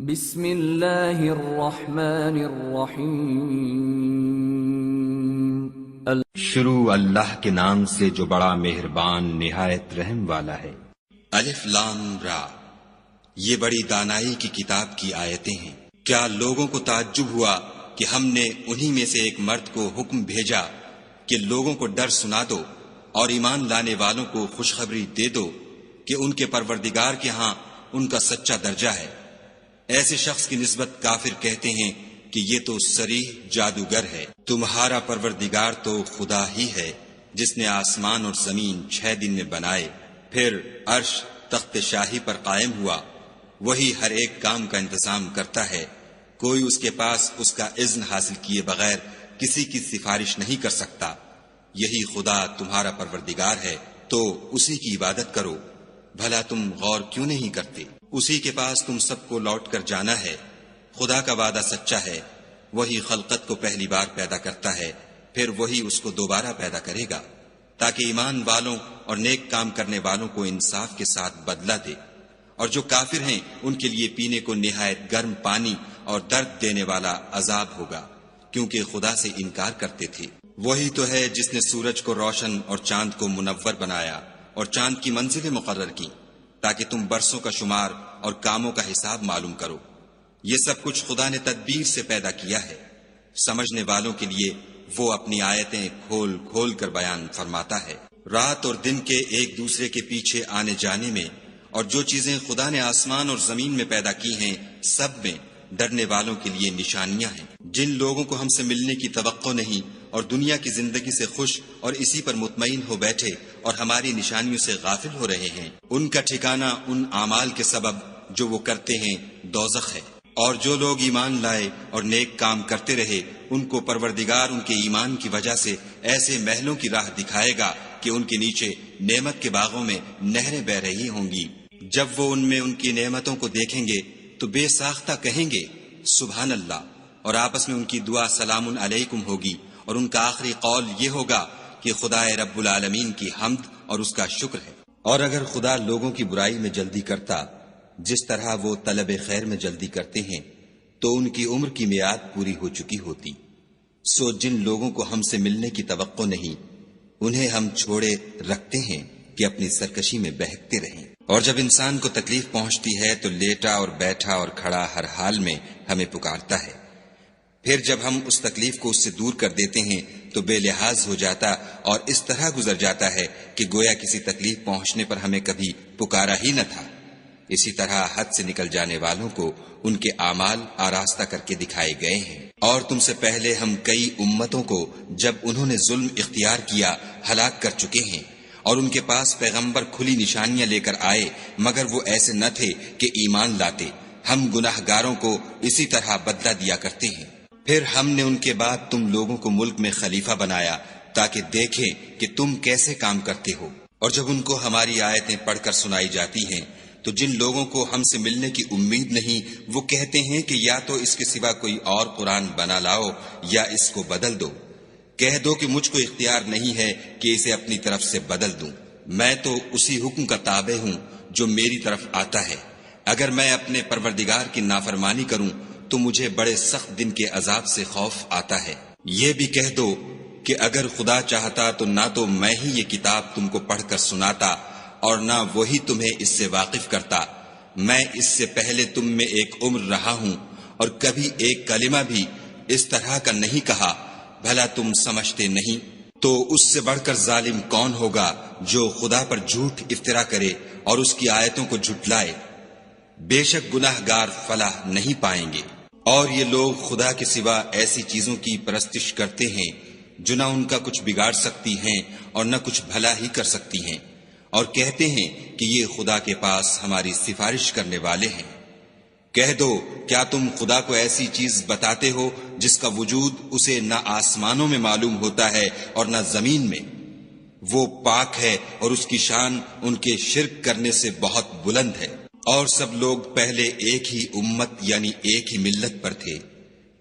بسم اللہ الرحمن الرحیم شروع اللہ کے نام سے جو بڑا مہربان نہایت رحم والا ہے۔ الف لام را، یہ بڑی دانائی کی کتاب کی آیتیں ہیں۔ کیا لوگوں کو تعجب ہوا کہ ہم نے انہی میں سے ایک مرد کو حکم بھیجا کہ لوگوں کو ڈر سنا دو اور ایمان لانے والوں کو خوشخبری دے دو کہ ان کے پروردگار کے ہاں ان کا سچا درجہ ہے۔ ایسے شخص کی نسبت کافر کہتے ہیں کہ یہ تو صریح جادوگر ہے۔ تمہارا پروردگار تو خدا ہی ہے جس نے آسمان اور زمین 6 دن میں بنائے، پھر عرش تخت شاہی پر قائم ہوا۔ وہی ہر ایک کام کا انتظام کرتا ہے، کوئی اس کے پاس اس کا اذن حاصل کیے بغیر کسی کی سفارش نہیں کر سکتا۔ یہی خدا تمہارا پروردگار ہے تو اسی کی عبادت کرو۔ بھلا تم غور کیوں نہیں کرتے؟ اسی کے پاس تم سب کو لوٹ کر جانا ہے۔ خدا کا وعدہ سچا ہے، وہی خلقت کو پہلی بار پیدا کرتا ہے، پھر وہی اس کو دوبارہ پیدا کرے گا تاکہ ایمان والوں اور نیک کام کرنے والوں کو انصاف کے ساتھ بدلہ دے، اور جو کافر ہیں ان کے لیے پینے کو نہایت گرم پانی اور درد دینے والا عذاب ہوگا، کیونکہ خدا سے انکار کرتے تھے۔ وہی تو ہے جس نے سورج کو روشن اور چاند کو منور بنایا اور چاند کی منزلیں مقرر کی تاکہ تم برسوں کا شمار اور کاموں کا حساب معلوم کرو۔ یہ سب کچھ خدا نے تدبیر سے پیدا کیا ہے۔ سمجھنے والوں کے لیے وہ اپنی آیتیں کھول کھول کر بیان فرماتا ہے۔ رات اور دن کے ایک دوسرے کے پیچھے آنے جانے میں اور جو چیزیں خدا نے آسمان اور زمین میں پیدا کی ہیں سب میں ڈرنے والوں کے لیے نشانیاں ہیں۔ جن لوگوں کو ہم سے ملنے کی توقع نہیں اور دنیا کی زندگی سے خوش اور اسی پر مطمئن ہو بیٹھے اور ہماری نشانیوں سے غافل ہو رہے ہیں، ان کا ٹھکانہ ان اعمال کے سبب جو وہ کرتے ہیں دوزخ ہے۔ اور جو لوگ ایمان لائے اور نیک کام کرتے رہے ان کو پروردگار ان کے ایمان کی وجہ سے ایسے محلوں کی راہ دکھائے گا کہ ان کے نیچے نعمت کے باغوں میں نہریں بہ رہی ہوں گی۔ جب وہ ان میں ان کی نعمتوں کو دیکھیں گے تو بے ساختہ کہیں گے سبحان اللہ، اور آپس میں ان کی دعا سلام علیکم ہوگی، اور ان کا آخری قول یہ ہوگا کہ خدا رب العالمین کی حمد اور اس کا شکر ہے۔ اور اگر خدا لوگوں کی برائی میں جلدی کرتا جس طرح وہ طلب خیر میں جلدی کرتے ہیں تو ان کی عمر کی میعاد پوری ہو چکی ہوتی۔ سو جن لوگوں کو ہم سے ملنے کی توقع نہیں انہیں ہم چھوڑے رکھتے ہیں کہ اپنی سرکشی میں بہکتے رہیں۔ اور جب انسان کو تکلیف پہنچتی ہے تو لیٹا اور بیٹھا اور کھڑا ہر حال میں ہمیں پکارتا ہے، پھر جب ہم اس تکلیف کو اس سے دور کر دیتے ہیں تو بے لحاظ ہو جاتا اور اس طرح گزر جاتا ہے کہ گویا کسی تکلیف پہنچنے پر ہمیں کبھی پکارا ہی نہ تھا۔ اسی طرح حد سے نکل جانے والوں کو ان کے اعمال آراستہ کر کے دکھائے گئے ہیں۔ اور تم سے پہلے ہم کئی امتوں کو جب انہوں نے ظلم اختیار کیا ہلاک کر چکے ہیں، اور ان کے پاس پیغمبر کھلی نشانیاں لے کر آئے مگر وہ ایسے نہ تھے کہ ایمان لاتے۔ ہم گناہ گاروں کو اسی طرح بدلہ دیا کرتے ہیں۔ پھر ہم نے ان کے بعد تم لوگوں کو ملک میں خلیفہ بنایا تاکہ دیکھیں کہ تم کیسے کام کرتے ہو۔ اور جب ان کو ہماری آیتیں پڑھ کر سنائی جاتی ہیں تو جن لوگوں کو ہم سے ملنے کی امید نہیں وہ کہتے ہیں کہ یا تو اس کے سوا کوئی اور قرآن بنا لاؤ یا اس کو بدل دو۔ کہہ دو کہ مجھ کو اختیار نہیں ہے کہ اسے اپنی طرف سے بدل دوں، میں تو اسی حکم کا تابع ہوں جو میری طرف آتا ہے۔ اگر میں اپنے پروردگار کی نافرمانی کروں تو مجھے بڑے سخت دن کے عذاب سے خوف آتا ہے۔ یہ بھی کہہ دو کہ اگر خدا چاہتا تو نہ تو میں ہی یہ کتاب تم کو پڑھ کر سناتا اور نہ وہی تمہیں اس سے واقف کرتا۔ میں اس سے پہلے تم میں ایک عمر رہا ہوں اور کبھی ایک کلمہ بھی اس طرح کا نہیں کہا، بھلا تم سمجھتے نہیں؟ تو اس سے بڑھ کر ظالم کون ہوگا جو خدا پر جھوٹ افطرا کرے اور اس کی آیتوں کو جھٹلائے؟ بے شک گناہ گار فلاح نہیں پائیں گے۔ اور یہ لوگ خدا کے سوا ایسی چیزوں کی پرستش کرتے ہیں جو نہ ان کا کچھ بگاڑ سکتی ہیں اور نہ کچھ بھلا ہی کر سکتی ہیں، اور کہتے ہیں کہ یہ خدا کے پاس ہماری سفارش کرنے والے ہیں۔ کہہ دو کیا تم خدا کو ایسی چیز بتاتے ہو جس کا وجود اسے نہ آسمانوں میں معلوم ہوتا ہے اور نہ زمین میں؟ وہ پاک ہے اور اس کی شان ان کے شرک کرنے سے بہت بلند ہے۔ اور سب لوگ پہلے ایک ہی امت یعنی ایک ہی ملت پر تھے،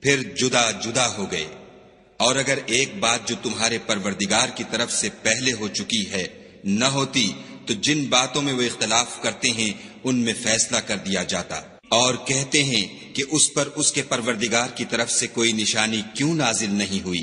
پھر جدا جدا ہو گئے۔ اور اگر ایک بات جو تمہارے پروردگار کی طرف سے پہلے ہو چکی ہے نہ ہوتی تو جن باتوں میں وہ اختلاف کرتے ہیں ان میں فیصلہ کر دیا جاتا۔ اور کہتے ہیں کہ اس پر اس کے پروردگار کی طرف سے کوئی نشانی کیوں نازل نہیں ہوئی؟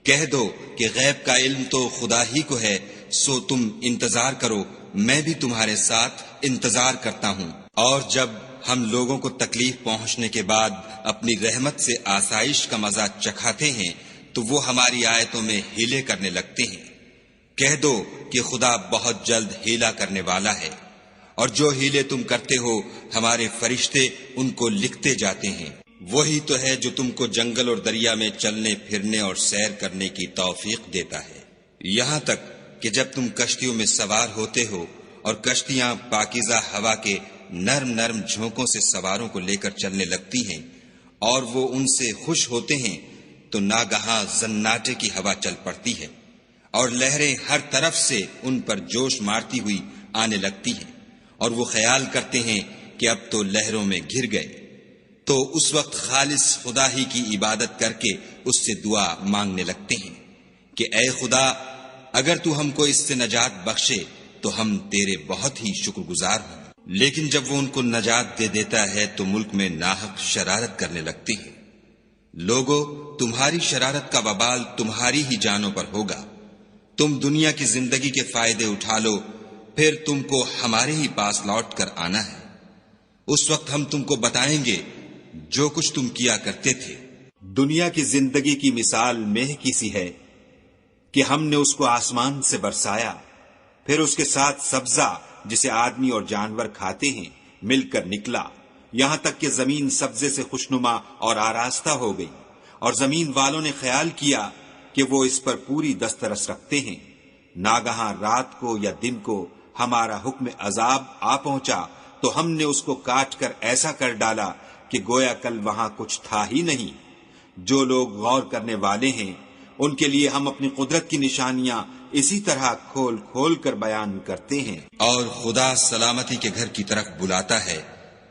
کہہ دو کہ غیب کا علم تو خدا ہی کو ہے، سو تم انتظار کرو، میں بھی تمہارے ساتھ انتظار کرتا ہوں۔ اور جب ہم لوگوں کو تکلیف پہنچنے کے بعد اپنی رحمت سے آسائش کا مزہ چکھاتے ہیں تو وہ ہماری آیتوں میں ہیلے کرنے لگتے ہیں۔ کہہ دو کہ خدا بہت جلد ہیلا کرنے والا ہے، اور جو ہیلے تم کرتے ہو ہمارے فرشتے ان کو لکھتے جاتے ہیں۔ وہی تو ہے جو تم کو جنگل اور دریا میں چلنے پھرنے اور سیر کرنے کی توفیق دیتا ہے، یہاں تک کہ جب تم کشتیوں میں سوار ہوتے ہو اور کشتیاں پاکیزہ ہوا کے نرم نرم جھونکوں سے سواروں کو لے کر چلنے لگتی ہیں اور وہ ان سے خوش ہوتے ہیں، تو ناگہاں زناٹے کی ہوا چل پڑتی ہے اور لہریں ہر طرف سے ان پر جوش مارتی ہوئی آنے لگتی ہیں، اور وہ خیال کرتے ہیں کہ اب تو لہروں میں گر گئے۔ تو اس وقت خالص خدا ہی کی عبادت کر کے اس سے دعا مانگنے لگتے ہیں کہ اے خدا، اگر تو ہم کو اس سے نجات بخشے تو ہم تیرے بہت ہی شکر گزار ہوں۔ لیکن جب وہ ان کو نجات دے دیتا ہے تو ملک میں ناحق شرارت کرنے لگتے ہیں۔ لوگو، تمہاری شرارت کا وبال تمہاری ہی جانوں پر ہوگا۔ تم دنیا کی زندگی کے فائدے اٹھا لو، پھر تم کو ہمارے ہی پاس لوٹ کر آنا ہے۔ اس وقت ہم تم کو بتائیں گے جو کچھ تم کیا کرتے تھے۔ دنیا کی زندگی کی مثال مہ کی سی ہے کہ ہم نے اس کو آسمان سے برسایا، پھر اس کے ساتھ سبزہ جسے آدمی اور جانور کھاتے ہیں مل کر نکلا، یہاں تک کہ زمین سبزے سے خوشنما اور آراستہ ہو گئی، اور زمین والوں نے خیال کیا کہ وہ اس پر پوری دسترس رکھتے ہیں۔ ناگہاں رات کو یا دن کو ہمارا حکم عذاب آ پہنچا تو ہم نے اس کو کاٹ کر ایسا کر ڈالا کہ گویا کل وہاں کچھ تھا ہی نہیں۔ جو لوگ غور کرنے والے ہیں ان کے لیے ہم اپنی قدرت کی نشانیاں اسی طرح کھول کھول کر بیان کرتے ہیں۔ اور خدا سلامتی کے گھر کی طرف بلاتا ہے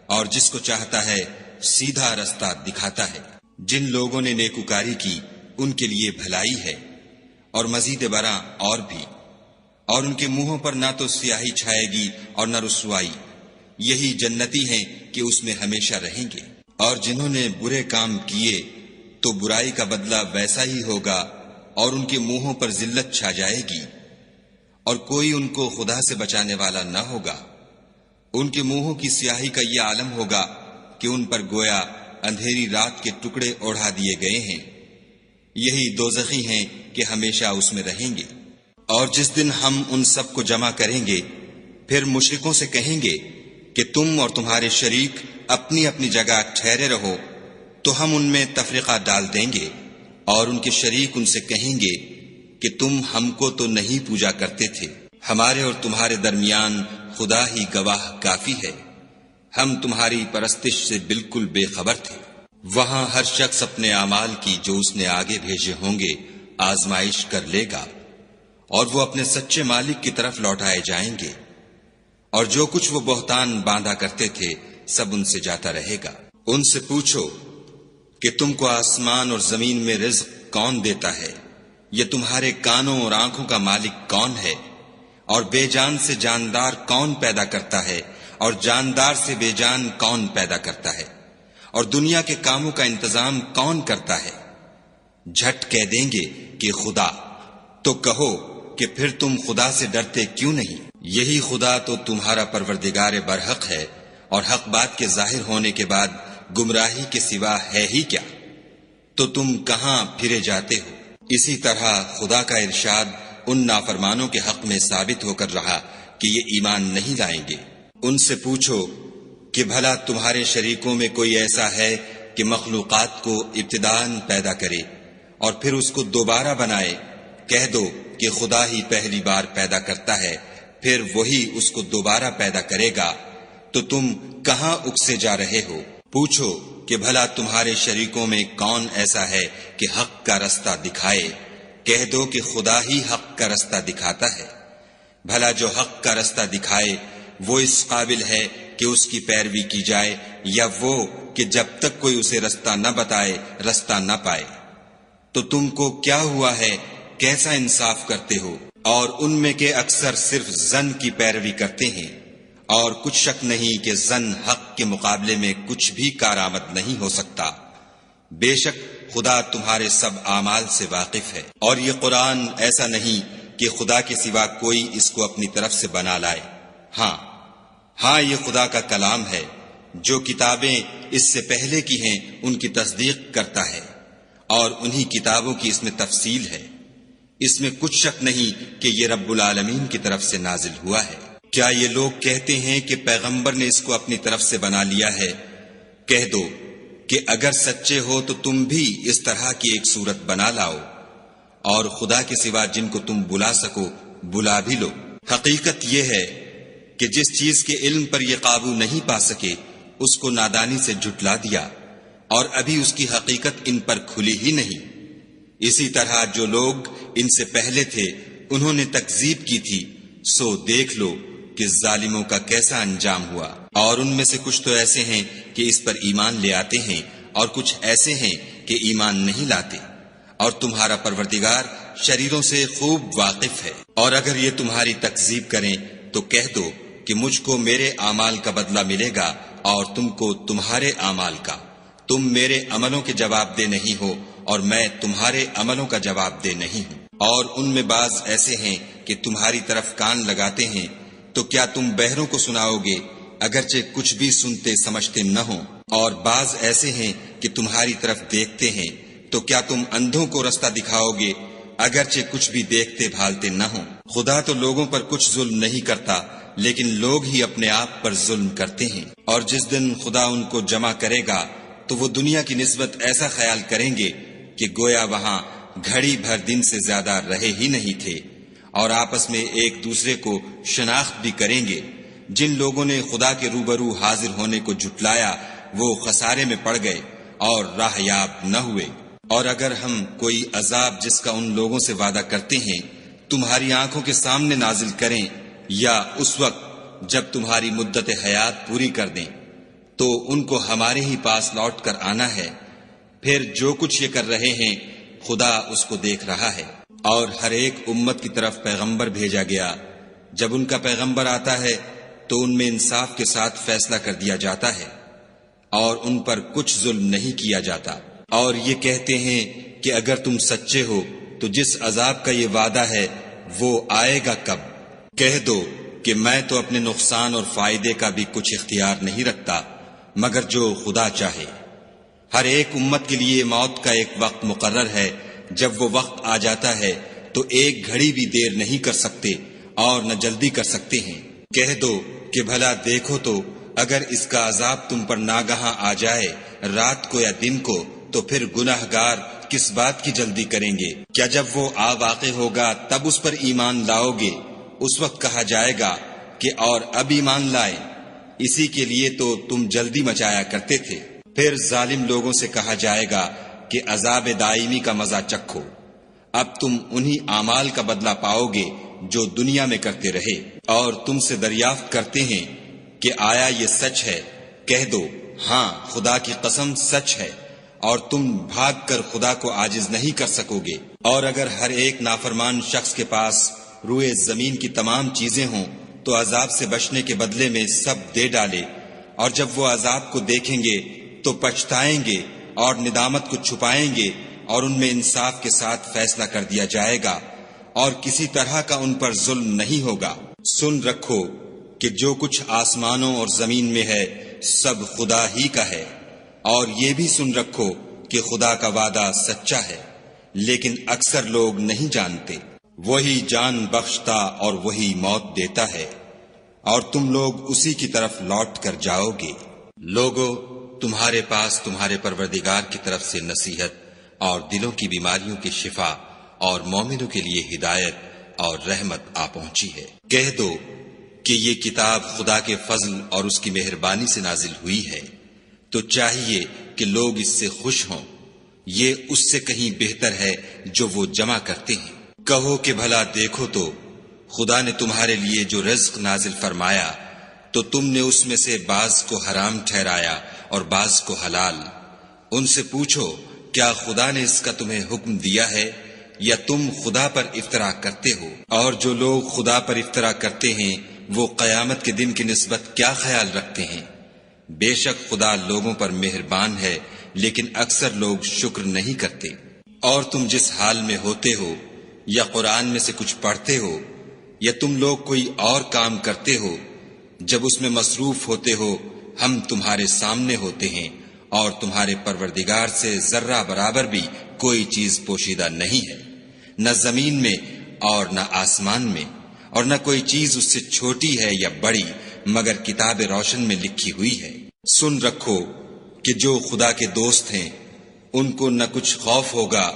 اور جس کو چاہتا ہے سیدھا رستہ دکھاتا ہے۔ جن لوگوں نے نیکوکاری کی ان کے لیے بھلائی ہے، اور مزید برآں اور بھی، اور ان کے منہوں پر نہ تو سیاہی چھائے گی اور نہ رسوائی، یہی جنتی ہیں کہ اس میں ہمیشہ رہیں گے۔ اور جنہوں نے برے کام کیے تو برائی کا بدلہ ویسا ہی ہوگا، اور ان کے منہوں پر ذلت چھا جائے گی، اور کوئی ان کو خدا سے بچانے والا نہ ہوگا۔ ان کے منہوں کی سیاہی کا یہ عالم ہوگا کہ ان پر گویا اندھیری رات کے ٹکڑے اوڑھا دیے گئے ہیں، یہی دوزخی ہیں کہ ہمیشہ اس میں رہیں گے۔ اور جس دن ہم ان سب کو جمع کریں گے، پھر مشرکوں سے کہیں گے کہ تم اور تمہارے شریک اپنی اپنی جگہ ٹھہرے رہو، تو ہم ان میں تفرقہ ڈال دیں گے، اور ان کے شریک ان سے کہیں گے کہ تم ہم کو تو نہیں پوجا کرتے تھے، ہمارے اور تمہارے درمیان خدا ہی گواہ کافی ہے، ہم تمہاری پرستش سے بالکل بے خبر تھے۔ وہاں ہر شخص اپنے اعمال کی جو اس نے آگے بھیجے ہوں گے آزمائش کر لے گا، اور وہ اپنے سچے مالک کی طرف لوٹائے جائیں گے، اور جو کچھ وہ بہتان باندھا کرتے تھے سب ان سے جاتا رہے گا۔ ان سے پوچھو کہ تم کو آسمان اور زمین میں رزق کون دیتا ہے؟ یہ تمہارے کانوں اور آنکھوں کا مالک کون ہے؟ اور بے جان سے جاندار کون پیدا کرتا ہے؟ اور جاندار سے بے جان کون پیدا کرتا ہے؟ اور دنیا کے کاموں کا انتظام کون کرتا ہے؟ جھٹ کہہ دیں گے کہ خدا۔ تو کہو کہ پھر تم خدا سے ڈرتے کیوں نہیں؟ یہی خدا تو تمہارا پروردگار برحق ہے، اور حق بات کے ظاہر ہونے کے بعد گمراہی کے سوا ہے ہی کیا؟ تو تم کہاں پھرے جاتے ہو؟ اسی طرح خدا کا ارشاد ان نافرمانوں کے حق میں ثابت ہو کر رہا کہ یہ ایمان نہیں لائیں گے۔ ان سے پوچھو کہ بھلا تمہارے شریکوں میں کوئی ایسا ہے کہ مخلوقات کو ابتداءً پیدا کرے اور پھر اس کو دوبارہ بنائے؟ کہہ دو کہ خدا ہی پہلی بار پیدا کرتا ہے، پھر وہی اس کو دوبارہ پیدا کرے گا، تو تم کہاں اکسے جا رہے ہو؟ پوچھو کہ بھلا تمہارے شریکوں میں کون ایسا ہے کہ حق کا رستہ دکھائے؟ کہہ دو کہ خدا ہی حق کا رستہ دکھاتا ہے۔ بھلا جو حق کا رستہ دکھائے وہ اس قابل ہے کہ اس کی پیروی کی جائے، یا وہ کہ جب تک کوئی اسے رستہ نہ بتائے رستہ نہ پائے؟ تو تم کو کیا ہوا ہے؟ کیسا انصاف کرتے ہو؟ اور ان میں کے اکثر صرف ظن کی پیروی کرتے ہیں، اور کچھ شک نہیں کہ ظن حق کے مقابلے میں کچھ بھی کارآمد نہیں ہو سکتا۔ بے شک خدا تمہارے سب اعمال سے واقف ہے، اور یہ قرآن ایسا نہیں کہ خدا کے سوا کوئی اس کو اپنی طرف سے بنا لائے۔ ہاں یہ خدا کا کلام ہے، جو کتابیں اس سے پہلے کی ہیں ان کی تصدیق کرتا ہے، اور انہی کتابوں کی اس میں تفصیل ہے۔ اس میں کچھ شک نہیں کہ یہ رب العالمین کی طرف سے نازل ہوا ہے۔ کیا یہ لوگ کہتے ہیں کہ پیغمبر نے اس کو اپنی طرف سے بنا لیا ہے؟ کہہ دو کہ اگر سچے ہو تو تم بھی اس طرح کی ایک صورت بنا لاؤ، اور خدا کے سوا جن کو تم بلا سکو بلا بھی لو۔ حقیقت یہ ہے کہ جس چیز کے علم پر یہ قابو نہیں پا سکے اس کو نادانی سے جھٹلا دیا، اور ابھی اس کی حقیقت ان پر کھلی ہی نہیں۔ اسی طرح جو لوگ ان سے پہلے تھے انہوں نے تکذیب کی تھی، سو دیکھ لو کہ ظالموں کا کیسا انجام ہوا۔ اور ان میں سے کچھ تو ایسے ہیں کہ اس پر ایمان لے آتے ہیں، اور کچھ ایسے ہیں کہ ایمان نہیں لاتے، اور تمہارا پروردگار شریروں سے خوب واقف ہے۔ اور اگر یہ تمہاری تکذیب کریں تو کہہ دو کہ مجھ کو میرے اعمال کا بدلہ ملے گا اور تم کو تمہارے اعمال کا۔ تم میرے عملوں کے جواب دہ نہیں ہو اور میں تمہارے عملوں کا جواب دہ نہیں ہوں۔ اور ان میں بعض ایسے ہیں کہ تمہاری طرف کان لگاتے ہیں، تو کیا تم بہروں کو سناؤ گے اگرچہ کچھ بھی سنتے سمجھتے نہ ہوں؟ اور بعض ایسے ہیں کہ تمہاری طرف دیکھتے ہیں، تو کیا تم اندھوں کو رستہ دکھاؤ گے اگرچہ کچھ بھی دیکھتے بھالتے نہ ہوں؟ خدا تو لوگوں پر کچھ ظلم نہیں کرتا، لیکن لوگ ہی اپنے آپ پر ظلم کرتے ہیں۔ اور جس دن خدا ان کو جمع کرے گا تو وہ دنیا کی نسبت ایسا خیال کریں گے کہ گویا وہاں گھڑی بھر دن سے زیادہ رہے ہی نہیں تھے، اور آپس میں ایک دوسرے کو شناخت بھی کریں گے۔ جن لوگوں نے خدا کے روبرو حاضر ہونے کو جھٹلایا وہ خسارے میں پڑ گئے اور راہ یاب نہ ہوئے۔ اور اگر ہم کوئی عذاب جس کا ان لوگوں سے وعدہ کرتے ہیں تمہاری آنکھوں کے سامنے نازل کریں، یا اس وقت جب تمہاری مدت حیات پوری کر دیں، تو ان کو ہمارے ہی پاس لوٹ کر آنا ہے، پھر جو کچھ یہ کر رہے ہیں خدا اس کو دیکھ رہا ہے۔ اور ہر ایک امت کی طرف پیغمبر بھیجا گیا، جب ان کا پیغمبر آتا ہے تو ان میں انصاف کے ساتھ فیصلہ کر دیا جاتا ہے، اور ان پر کچھ ظلم نہیں کیا جاتا۔ اور یہ کہتے ہیں کہ اگر تم سچے ہو تو جس عذاب کا یہ وعدہ ہے وہ آئے گا کب؟ کہہ دو کہ میں تو اپنے نقصان اور فائدے کا بھی کچھ اختیار نہیں رکھتا مگر جو خدا چاہے۔ ہر ایک امت کے لیے موت کا ایک وقت مقرر ہے، جب وہ وقت آ جاتا ہے تو ایک گھڑی بھی دیر نہیں کر سکتے اور نہ جلدی کر سکتے ہیں۔ کہہ دو کہ بھلا دیکھو تو اگر اس کا عذاب تم پر ناگہاں آ جائے رات کو یا دن کو، تو پھر گناہ گار کس بات کی جلدی کریں گے؟ کیا جب وہ آ واقع ہوگا تب اس پر ایمان لاؤ گے؟ اس وقت کہا جائے گا کہ اور اب ایمان لائے، اسی کے لیے تو تم جلدی مچایا کرتے تھے۔ پھر ظالم لوگوں سے کہا جائے گا کہ عذاب دائمی کا مزہ چکھو، اب تم انہی اعمال کا بدلہ پاؤ گے جو دنیا میں کرتے رہے۔ اور تم سے دریافت کرتے ہیں کہ آیا یہ سچ ہے؟ کہہ دو ہاں خدا کی قسم سچ ہے، اور تم بھاگ کر خدا کو عاجز نہیں کر سکو گے۔ اور اگر ہر ایک نافرمان شخص کے پاس روئے زمین کی تمام چیزیں ہوں تو عذاب سے بچنے کے بدلے میں سب دے ڈالے، اور جب وہ عذاب کو دیکھیں گے تو پچھتائیں گے اور ندامت کو چھپائیں گے، اور ان میں انصاف کے ساتھ فیصلہ کر دیا جائے گا، اور کسی طرح کا ان پر ظلم نہیں ہوگا۔ سن رکھو کہ جو کچھ آسمانوں اور زمین میں ہے سب خدا ہی کا ہے، اور یہ بھی سن رکھو کہ خدا کا وعدہ سچا ہے، لیکن اکثر لوگ نہیں جانتے۔ وہی جان بخشتا اور وہی موت دیتا ہے، اور تم لوگ اسی کی طرف لوٹ کر جاؤ گے۔ لوگو تمہارے پاس تمہارے پروردگار کی طرف سے نصیحت اور دلوں کی بیماریوں کی شفا اور مومنوں کے لیے ہدایت اور رحمت آ پہنچی ہے۔ کہہ دو کہ یہ کتاب خدا کے فضل اور اس کی مہربانی سے نازل ہوئی ہے، تو چاہیے کہ لوگ اس سے خوش ہوں، یہ اس سے کہیں بہتر ہے جو وہ جمع کرتے ہیں۔ کہو کہ بھلا دیکھو تو خدا نے تمہارے لیے جو رزق نازل فرمایا تو تم نے اس میں سے بعض کو حرام ٹھہرایا اور بعض کو حلال۔ ان سے پوچھو کیا خدا نے اس کا تمہیں حکم دیا ہے یا تم خدا پر افطرا کرتے ہو؟ اور جو لوگ خدا پر افطرا کرتے ہیں وہ قیامت کے دن کی نسبت کیا خیال رکھتے ہیں؟ بے شک خدا لوگوں پر مہربان ہے، لیکن اکثر لوگ شکر نہیں کرتے۔ اور تم جس حال میں ہوتے ہو، یا قرآن میں سے کچھ پڑھتے ہو، یا تم لوگ کوئی اور کام کرتے ہو، جب اس میں مصروف ہوتے ہو ہم تمہارے سامنے ہوتے ہیں، اور تمہارے پروردگار سے ذرہ برابر بھی کوئی چیز پوشیدہ نہیں ہے، نہ زمین میں اور نہ آسمان میں، اور نہ کوئی چیز اس سے چھوٹی ہے یا بڑی مگر کتاب روشن میں لکھی ہوئی ہے۔ سن رکھو کہ جو خدا کے دوست ہیں ان کو نہ کچھ خوف ہوگا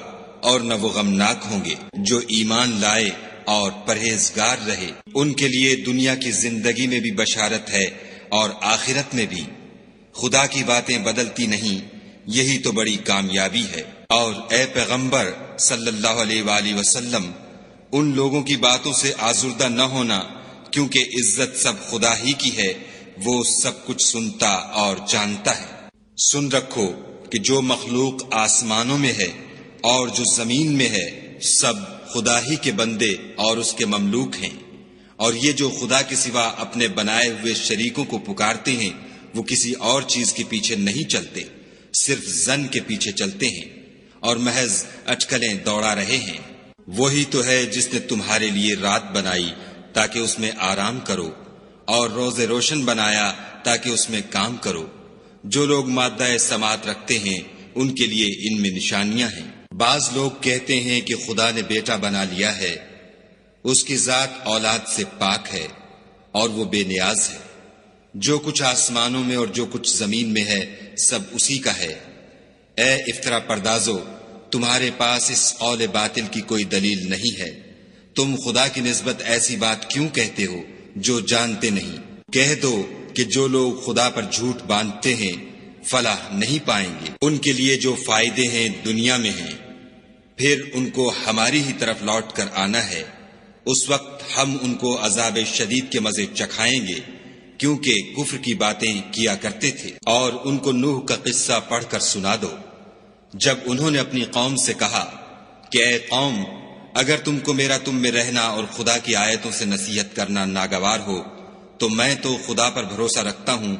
اور نہ وہ غمناک ہوں گے۔ جو ایمان لائے اور پرہیزگار رہے ان کے لیے دنیا کی زندگی میں بھی بشارت ہے اور آخرت میں بھی۔ خدا کی باتیں بدلتی نہیں، یہی تو بڑی کامیابی ہے۔ اور اے پیغمبر صلی اللہ علیہ وآلہ وسلم، ان لوگوں کی باتوں سے آزردہ نہ ہونا، کیونکہ عزت سب خدا ہی کی ہے، وہ سب کچھ سنتا اور جانتا ہے۔ سن رکھو کہ جو مخلوق آسمانوں میں ہے اور جو زمین میں ہے سب خدا ہی کے بندے اور اس کے مملوک ہیں، اور یہ جو خدا کے سوا اپنے بنائے ہوئے شریکوں کو پکارتے ہیں وہ کسی اور چیز کے پیچھے نہیں چلتے، صرف ظن کے پیچھے چلتے ہیں اور محض اٹکلیں دوڑا رہے ہیں۔ وہی تو ہے جس نے تمہارے لیے رات بنائی تاکہ اس میں آرام کرو، اور روز روشن بنایا تاکہ اس میں کام کرو۔ جو لوگ مادہ سماعت رکھتے ہیں ان کے لیے ان میں نشانیاں ہیں۔ بعض لوگ کہتے ہیں کہ خدا نے بیٹا بنا لیا ہے، اس کی ذات اولاد سے پاک ہے اور وہ بے نیاز ہے۔ جو کچھ آسمانوں میں اور جو کچھ زمین میں ہے سب اسی کا ہے۔ اے افطرا پردازو، تمہارے پاس اس قول باطل کی کوئی دلیل نہیں ہے، تم خدا کی نسبت ایسی بات کیوں کہتے ہو جو جانتے نہیں؟ کہہ دو کہ جو لوگ خدا پر جھوٹ باندھتے ہیں فلاح نہیں پائیں گے۔ ان کے لیے جو فائدے ہیں دنیا میں ہیں، پھر ان کو ہماری ہی طرف لوٹ کر آنا ہے۔ اس وقت ہم ان کو عذاب شدید کے مزے چکھائیں گے، کیونکہ کفر کی باتیں کیا کرتے تھے۔ اور ان کو نوح کا قصہ پڑھ کر سنا دو، جب انہوں نے اپنی قوم سے کہا کہ اے قوم، اگر تم کو میرا تم میں رہنا اور خدا کی آیتوں سے نصیحت کرنا ناگوار ہو تو میں تو خدا پر بھروسہ رکھتا ہوں،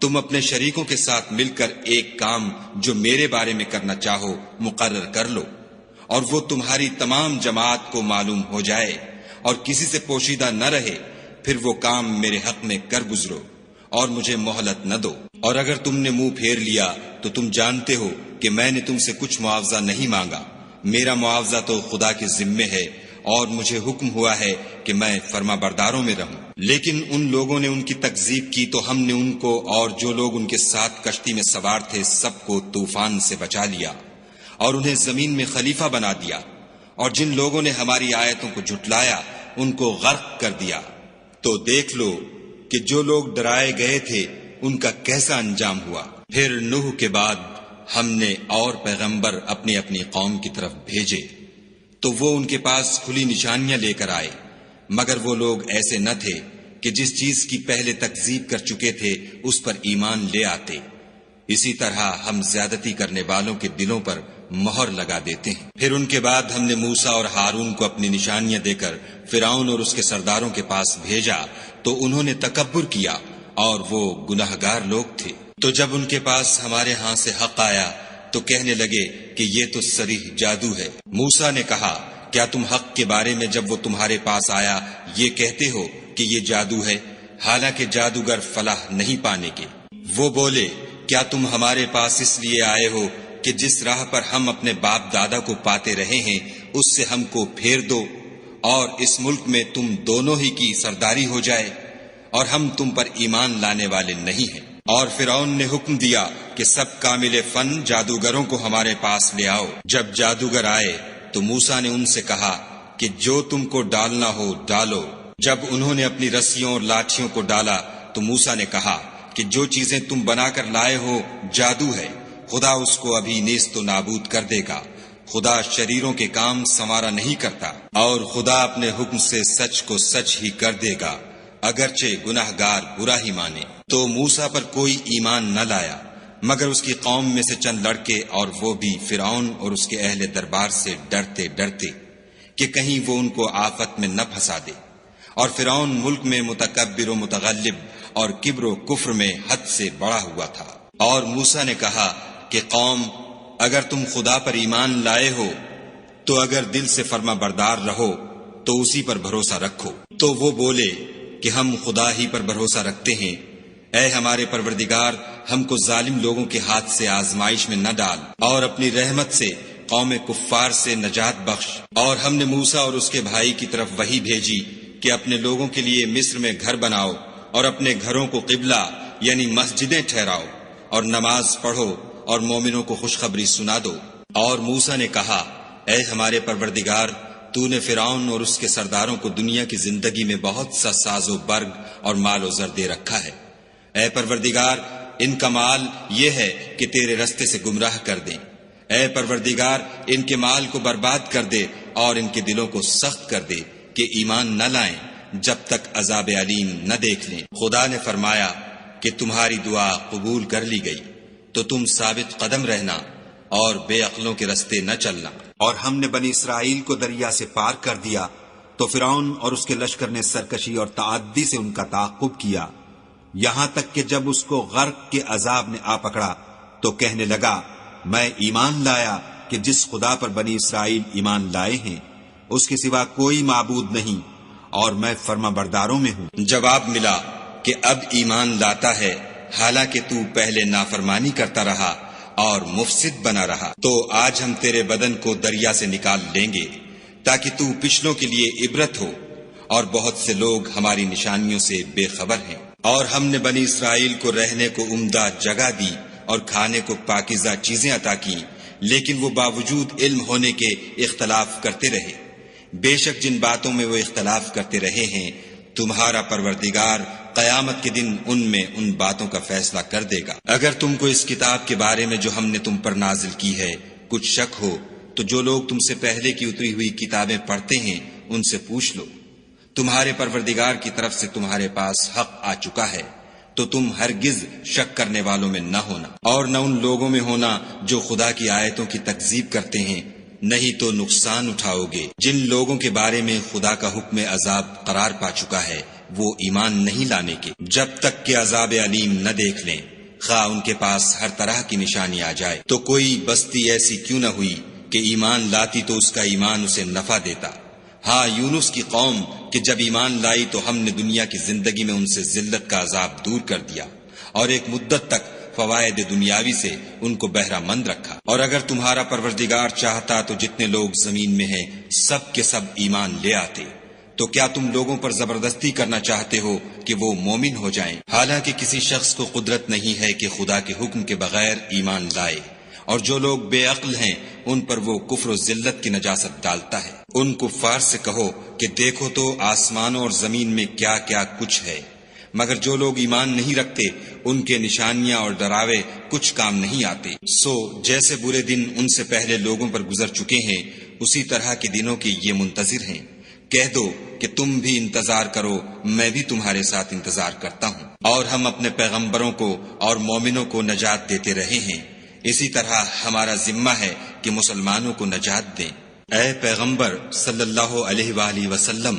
تم اپنے شریکوں کے ساتھ مل کر ایک کام جو میرے بارے میں کرنا چاہو مقرر کر لو، اور وہ تمہاری تمام جماعت کو معلوم ہو جائے اور کسی سے پوشیدہ نہ رہے، پھر وہ کام میرے حق میں کر گزرو اور مجھے مہلت نہ دو۔ اور اگر تم نے منہ پھیر لیا تو تم جانتے ہو کہ میں نے تم سے کچھ معاوضہ نہیں مانگا، میرا معاوضہ تو خدا کے ذمے ہے، اور مجھے حکم ہوا ہے کہ میں فرما برداروں میں رہوں۔ لیکن ان لوگوں نے ان کی تکذیب کی تو ہم نے ان کو اور جو لوگ ان کے ساتھ کشتی میں سوار تھے سب کو طوفان سے بچا لیا اور انہیں زمین میں خلیفہ بنا دیا، اور جن لوگوں نے ہماری آیتوں کو جھٹلایا ان کو غرق کر دیا۔ تو دیکھ لو کہ جو لوگ ڈرائے گئے تھے ان کا کیسا انجام ہوا۔ پھر نوح کے بعد ہم نے اور پیغمبر اپنی اپنی قوم کی طرف بھیجے تو وہ ان کے پاس کھلی نشانیاں لے کر آئے، مگر وہ لوگ ایسے نہ تھے کہ جس چیز کی پہلے تکذیب کر چکے تھے اس پر ایمان لے آتے۔ اسی طرح ہم زیادتی کرنے والوں کے دلوں پر مہر لگا دیتے ہیں۔ پھر ان کے بعد ہم نے موسیٰ اور ہارون کو اپنی نشانیاں دے کر فرعون اور اس کے سرداروں کے پاس بھیجا تو انہوں نے تکبر کیا اور وہ گناہگار لوگ تھے۔ تو جب ان کے پاس ہمارے ہاں سے حق آیا تو کہنے لگے کہ یہ تو صریح جادو ہے۔ موسیٰ نے کہا کیا تم حق کے بارے میں جب وہ تمہارے پاس آیا یہ کہتے ہو کہ یہ جادو ہے، حالانکہ جادوگر فلاح نہیں پانے کے؟ وہ بولے کیا تم ہمارے پاس اس لیے آئے ہو کہ جس راہ پر ہم اپنے باپ دادا کو پاتے رہے ہیں اس سے ہم کو پھیر دو اور اس ملک میں تم دونوں ہی کی سرداری ہو جائے، اور ہم تم پر ایمان لانے والے نہیں ہیں۔ اور فرعون نے حکم دیا کہ سب کامل فن جادوگروں کو ہمارے پاس لے آؤ۔ جب جادوگر آئے تو موسیٰ نے ان سے کہا کہ جو تم کو ڈالنا ہو ڈالو۔ جب انہوں نے اپنی رسیوں اور لاٹھیوں کو ڈالا تو موسیٰ نے کہا کہ جو چیزیں تم بنا کر لائے ہو جادو ہے، خدا اس کو ابھی نیست و نابود کر دے گا۔ خدا شریروں کے کام سنوارا نہیں کرتا، اور خدا اپنے حکم سے سچ کو سچ ہی کر دے گا، اگرچہ گناہگار برا ہی مانے۔ تو موسیٰ پر کوئی ایمان نہ لایا مگر اس کی قوم میں سے چند لڑکے، اور وہ بھی فرعون اور اس کے اہل دربار سے ڈرتے ڈرتے کہ کہیں وہ ان کو آفت میں نہ پھنسا دے۔ اور فرعون ملک میں متکبر و متغلب اور کبر و کفر میں حد سے بڑا ہوا تھا۔ اور موسیٰ نے کہا کہ قوم، اگر تم خدا پر ایمان لائے ہو تو اگر دل سے فرما بردار رہو تو اسی پر بھروسہ رکھو۔ تو وہ بولے کہ ہم خدا ہی پر بھروسہ رکھتے ہیں۔ اے ہمارے پروردگار، ہم کو ظالم لوگوں کے ہاتھ سے آزمائش میں نہ ڈال، اور اپنی رحمت سے قوم کفار سے نجات بخش۔ اور ہم نے موسیٰ اور اس کے بھائی کی طرف وحی بھیجی کہ اپنے لوگوں کے لیے مصر میں گھر بناؤ اور اپنے گھروں کو قبلہ یعنی مسجدیں ٹھہراؤ، اور نماز پڑھو اور مومنوں کو خوشخبری سنا دو۔ اور موسیٰ نے کہا، اے ہمارے پروردگار، تو نے فرعون اور اس کے سرداروں کو دنیا کی زندگی میں بہت سا ساز و برگ اور مال و زر دے رکھا ہے۔ اے پروردگار، ان کا مال یہ ہے کہ تیرے رستے سے گمراہ کر دیں۔ اے پروردگار، ان کے مال کو برباد کر دے اور ان کے دلوں کو سخت کر دے کہ ایمان نہ لائیں جب تک عذاب علیم نہ دیکھ لیں۔ خدا نے فرمایا کہ تمہاری دعا قبول کر لی گئی، تو تم ثابت قدم رہنا اور بے عقلوں کے رستے نہ چلنا۔ اور ہم نے بنی اسرائیل کو دریا سے پار کر دیا تو فرعون اور اس کے لشکر نے سرکشی اور تعدی سے ان کا تعاقب کیا، یہاں تک کہ جب اس کو غرق کے عذاب نے آ پکڑا تو کہنے لگا، میں ایمان لایا کہ جس خدا پر بنی اسرائیل ایمان لائے ہیں اس کے سوا کوئی معبود نہیں، اور میں فرما برداروں میں ہوں۔ جواب ملا کہ اب ایمان لاتا ہے، حالانکہ تو پہلے نافرمانی کرتا رہا اور مفسد بنا رہا۔ تو آج ہم تیرے بدن کو دریا سے نکال لیں گے تاکہ تو پچھلوں کے لیے عبرت ہو، اور بہت سے لوگ ہماری نشانیوں سے بے خبر ہیں۔ اور ہم نے بنی اسرائیل کو رہنے کو عمدہ جگہ دی اور کھانے کو پاکیزہ چیزیں عطا کی، لیکن وہ باوجود علم ہونے کے اختلاف کرتے رہے۔ بے شک جن باتوں میں وہ اختلاف کرتے رہے ہیں، تمہارا پروردگار قیامت کے دن ان میں ان باتوں کا فیصلہ کر دے گا۔ اگر تم کو اس کتاب کے بارے میں جو ہم نے تم پر نازل کی ہے کچھ شک ہو تو جو لوگ تم سے پہلے کی اتری ہوئی کتابیں پڑھتے ہیں ان سے پوچھ لو۔ تمہارے پروردگار کی طرف سے تمہارے پاس حق آ چکا ہے، تو تم ہرگز شک کرنے والوں میں نہ ہونا، اور نہ ان لوگوں میں ہونا جو خدا کی آیتوں کی تکذیب کرتے ہیں، نہیں تو نقصان اٹھاؤ گے۔ جن لوگوں کے بارے میں خدا کا حکم عذاب قرار پا چکا ہے وہ ایمان نہیں لانے کے جب تک کہ عذاب علیم نہ دیکھ لیں، خواہ ان کے پاس ہر طرح کی نشانی آ جائے۔ تو کوئی بستی ایسی کیوں نہ ہوئی کہ ایمان لاتی تو اس کا ایمان اسے نفع دیتا۔ ہاں، یونس کی قوم کہ جب ایمان لائی تو ہم نے دنیا کی زندگی میں ان سے ذلت کا عذاب دور کر دیا، اور ایک مدت تک فوائد دنیاوی سے ان کو بہرہ مند رکھا۔ اور اگر تمہارا پروردگار چاہتا تو جتنے لوگ زمین میں ہیں سب کے سب ایمان لے آتے۔ تو کیا تم لوگوں پر زبردستی کرنا چاہتے ہو کہ وہ مومن ہو جائیں؟ حالانکہ کسی شخص کو قدرت نہیں ہے کہ خدا کے حکم کے بغیر ایمان لائے، اور جو لوگ بے عقل ہیں ان پر وہ کفر و ذلت کی نجاست ڈالتا ہے۔ ان کفار سے کہو کہ دیکھو تو آسمانوں اور زمین میں کیا کیا کچھ ہے، مگر جو لوگ ایمان نہیں رکھتے ان کے نشانیاں اور ڈراوے کچھ کام نہیں آتے۔ سو جیسے برے دن ان سے پہلے لوگوں پر گزر چکے ہیں، اسی طرح کے دنوں کے یہ منتظر ہیں۔ کہہ دو کہ تم بھی انتظار کرو، میں بھی تمہارے ساتھ انتظار کرتا ہوں۔ اور ہم اپنے پیغمبروں کو اور مومنوں کو نجات دیتے رہے ہیں، اسی طرح ہمارا ذمہ ہے کہ مسلمانوں کو نجات دیں۔ اے پیغمبر صلی اللہ علیہ وآلہ وسلم،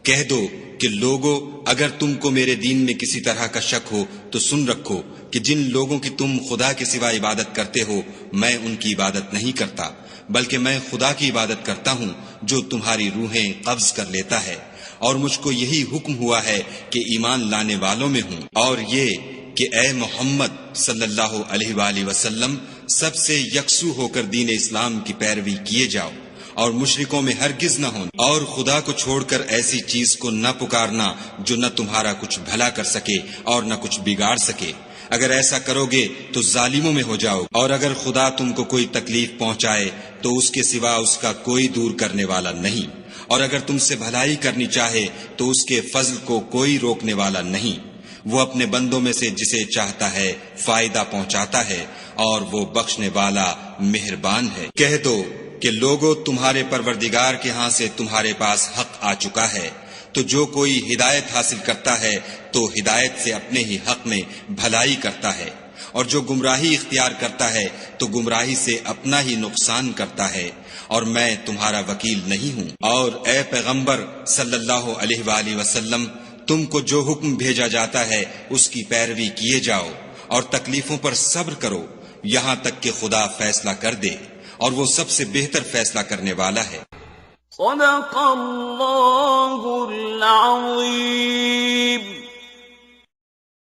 کہہ دو کہ لوگو، اگر تم کو میرے دین میں کسی طرح کا شک ہو تو سن رکھو کہ جن لوگوں کی تم خدا کے سوا عبادت کرتے ہو میں ان کی عبادت نہیں کرتا، بلکہ میں خدا کی عبادت کرتا ہوں جو تمہاری روحیں قبض کر لیتا ہے، اور مجھ کو یہی حکم ہوا ہے کہ ایمان لانے والوں میں ہوں، اور یہ کہ اے محمد صلی اللہ علیہ وآلہ وسلم سب سے یکسو ہو کر دین اسلام کی پیروی کیے جاؤ، اور مشرکوں میں ہرگز نہ ہونا، اور خدا کو چھوڑ کر ایسی چیز کو نہ پکارنا جو نہ تمہارا کچھ بھلا کر سکے اور نہ کچھ بگاڑ سکے۔ اگر ایسا کرو گے تو ظالموں میں ہو جاؤ، اور اگر خدا تم کو کوئی تکلیف پہنچائے تو اس کے سوا اس کا کوئی دور کرنے والا نہیں، اور اگر تم سے بھلائی کرنی چاہے تو اس کے فضل کو کوئی روکنے والا نہیں۔ وہ اپنے بندوں میں سے جسے چاہتا ہے فائدہ پہنچاتا ہے، اور وہ بخشنے والا مہربان ہے۔ کہہ دو کہ لوگوں، تمہارے پروردگار کے ہاں سے تمہارے پاس حق آ چکا ہے، تو جو کوئی ہدایت حاصل کرتا ہے تو ہدایت سے اپنے ہی حق میں بھلائی کرتا ہے، اور جو گمراہی اختیار کرتا ہے تو گمراہی سے اپنا ہی نقصان کرتا ہے، اور میں تمہارا وکیل نہیں ہوں۔ اور اے پیغمبر صلی اللہ علیہ وآلہ وسلم، تم کو جو حکم بھیجا جاتا ہے اس کی پیروی کیے جاؤ اور تکلیفوں پر صبر کرو یہاں تک کہ خدا فیصلہ کر دے، اور وہ سب سے بہتر فیصلہ کرنے والا ہے۔ صدق اللہ العظیم۔